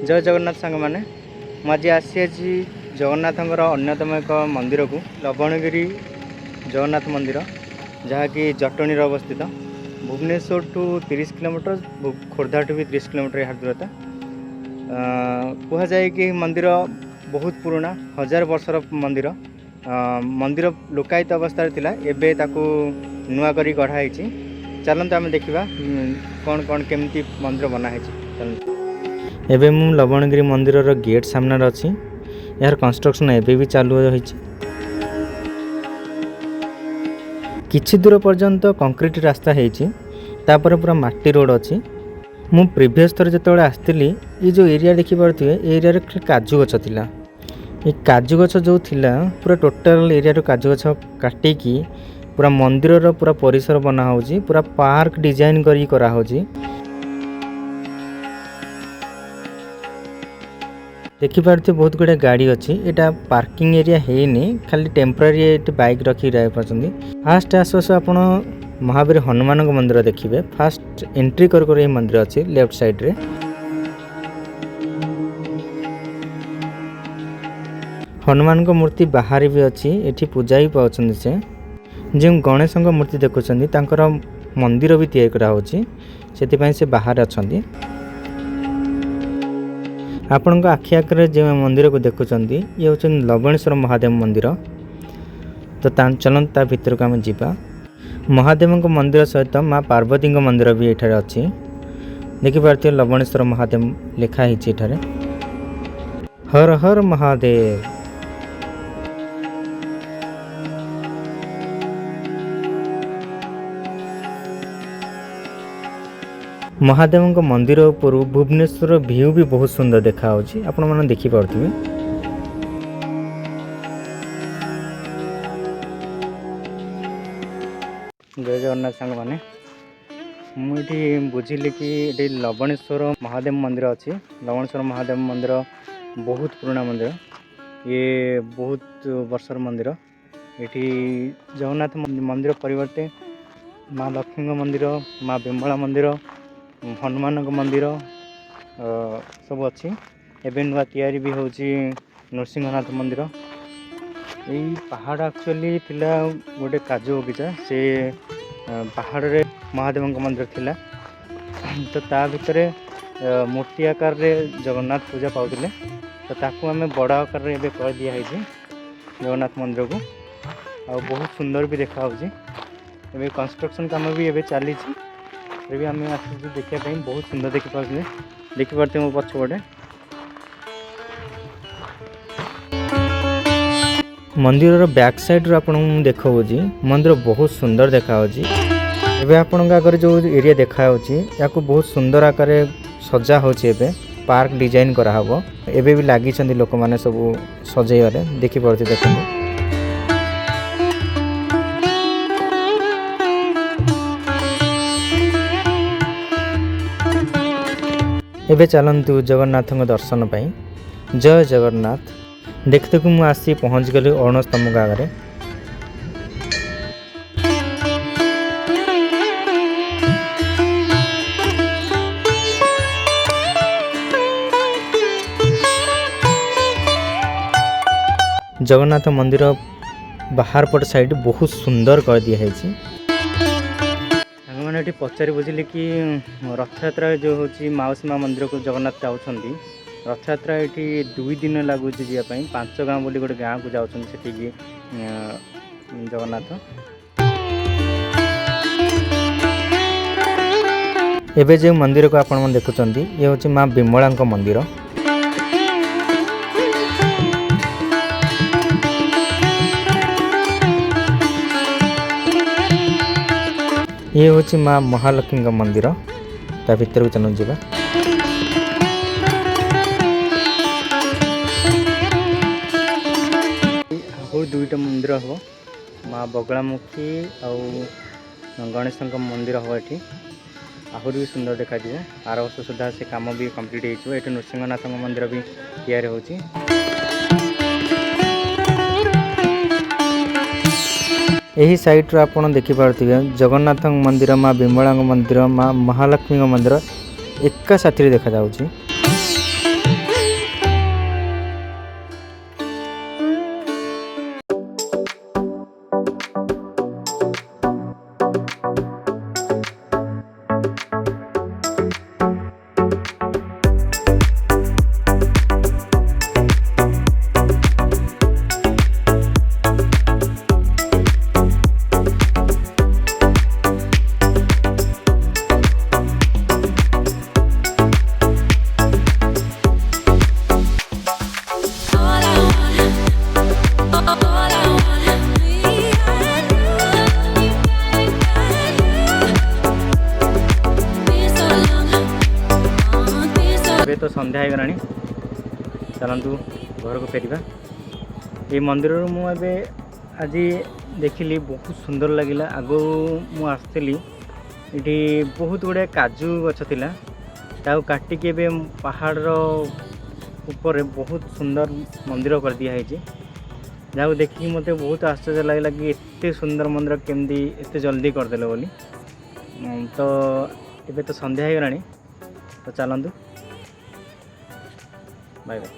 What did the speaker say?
जय जगन्नाथ सांग मैंने मुझे आसी जगन्नाथ अन्यतम एक मंदिर को लवणगिरी जगन्नाथ मंदिर जहाँकि जटणी अवस्थित भुवनेश्वर टू 30 किलोमीटर खोर्धा टू भी 30 किलोमीटर यहाँ दूरता कहुए कि मंदिर बहुत पुराना 1000 वर्षर मंदिर मंदिर लोकायित अवस्था थिला एबे ताकू नुआ करी गढ़ाई चलते आम देखा कौन कौन केमती मंदिर बनाई एबे मु लवणगिरी मंदिर गेट सामने अच्छी यार कंस्ट्रक्शन एबे भी चालू होई किछि दूर पर्यंत कंक्रीट रास्ता होती पूरा माटी रोड अच्छी मु प्रीवियस थर जो आसती ये जो एरिया देखिपे एरिया काजू गछ थिला ये काजू गछ जो थिला पूरा टोटल एरिया काजू गछ काटिकी पूरा मंदिर पूरा परिसर बना होची पूरा पार्क डिजाइन करा होची देखिपे बहुत गुड़े गाड़ी अच्छी यहाँ पार्किंग एरिया है खाली टेम्पररी बाइक रखी रही पार्टी फास्ट आस आप महावीर हनुमान मंदिर देखिए फास्ट एंट्री कर मंदिर अच्छी लेफ्ट साइड रे हनुमान मूर्ति बाहर भी अच्छी ये पूजा ही पाँच से जो गणेश मूर्ति देखुं मंदिर भी तैयारी कराई से बाहर अच्छा आपण आखि आगे जो मंदिर को देखुं ये हूँ लवणेश्वर महादेव मंदिर तो चलते ता भीतर को आम जा महादेव मंदिर सहित माँ पार्वती मंदिर भी ये अच्छी देखिपे लवणेश्वर महादेव लिखाही हर हर महादेव महादेव मंदिर ऊपर भुवनेश्वर व्यू भी बहुत सुंदर देखा आपण मैंने देखिपे जय जगन्नाथ सांग मैंने मुझे बुझिली कि ये लवणेश्वर महादेव मंदिर अच्छी लवणेश्वर महादेव मंदिर बहुत पुराना मंदिर ये बहुत वर्षर मंदिर ये जगन्नाथ मंदिर परिवर्ते माँ लक्ष्मी मंदिर माँ बिमला मंदिर हनुमान मंदिर सब अच्छी एवं नुआ तैयारी भी होची नृसिंहनाथ मंदिर यही पहाड़ एक्चुअली थिला गोटे काजू बगीचा से पहाड़ रे महादेव मंदिर थिला तो ता भितर मूर्ति आकार रे जगन्नाथ पूजा पाउतिले तो ताकू आम बड़ आकार रे एबे कर दिया है जगन्नाथ मंदिर को आ बहुत सुंदर भी देखा एबे कंस्ट्रक्शन काम भी एबे चली भी आम आसू देखा बहुत सुंदर देखिपे मो पछपटे मंदिर बैक साइड आप देखा मंदिर बहुत सुंदर देखा एबे आपण आगे जो एरिया देखा या बहुत सुंदर आकार सजा होचे पार्क डिजाइन कराहब एबे भी लगी लोक मैंने सब सजाइबारे देखिपे देखते एबे चलतु जगन्नाथ दर्शन पाई जय जगन्नाथ देखते को मुझे पहुँच गली अरुणस्तंभ आगे जगन्नाथ मंदिर बाहर पट साइड बहुत सुंदर कर दिया मैंने पचारि बुझिले कि रथयात्रा जो हूँ माउसी माँ मंदिर को जगन्नाथ जाऊँगी रथयात्रा ये 2 दिन लगुच जावाई 5 गाँव बोली गोटे गाँव को जाऊँ से जगन्नाथ एबे जो मंदिर को आपण देखुं ये हूँ माँ बिमला मंदिर ये हूँ माँ महालक्ष्मी मंदिर ता भीतर को चलू जा आउ 2टा मंदिर हम माँ बगलामुखी और गणेश मंदिर हम ये आहरी भी सुंदर देखा दिए आर वर्ष सुधा से काम भी कम्प्लीट हो नृसिंहनाथ मंदिर भी तैयारी होची यही साइट रो आपण देखि पारथिबे जगन्नाथ मंदिर माँ बिमला मंदिर माँ महालक्ष्मी मंदिर एका साथी देखा जाउची ସନ୍ଧ୍ୟା ହେଇଗଲାଣି, ଚାଲନ୍ତୁ ଘରକୁ ଫେରିବା। এই ମନ୍ଦିରରୁ ମୁଁ ଏବେ ଆଜି ଦେଖିଲି, ବହୁତ ସୁନ୍ଦର ଲାଗିଲା। ଆଗରୁ ମୁଁ ଆସିଥିଲି, ଏଠି ବହୁତ ଗୁଡ଼ିଏ କାଜୁ ଗଛ ଥିଲା, ତାକୁ କାଟିକି ଏବେ ପାହାଡ଼ର ଉପରେ ବହୁତ ସୁନ୍ଦର ମନ୍ଦିର କରିଦିଆ ହେଇଛି, ଯାହାକୁ ଦେଖିକି ମୋତେ ବହୁତ ଆଶ୍ଚର୍ଯ୍ୟ ଲାଗିଲା କି ଏତେ ସୁନ୍ଦର ମନ୍ଦିର କେମିତି ଏତେ ଜଲ୍ଦି କରିଦେଲେ ବୋଲି। ତ ଏବେ ତ ସନ୍ଧ୍ୟା ହେଇଗଲାଣି, ତ ଚାଲନ୍ତୁ, ବାଏ ବାଏ।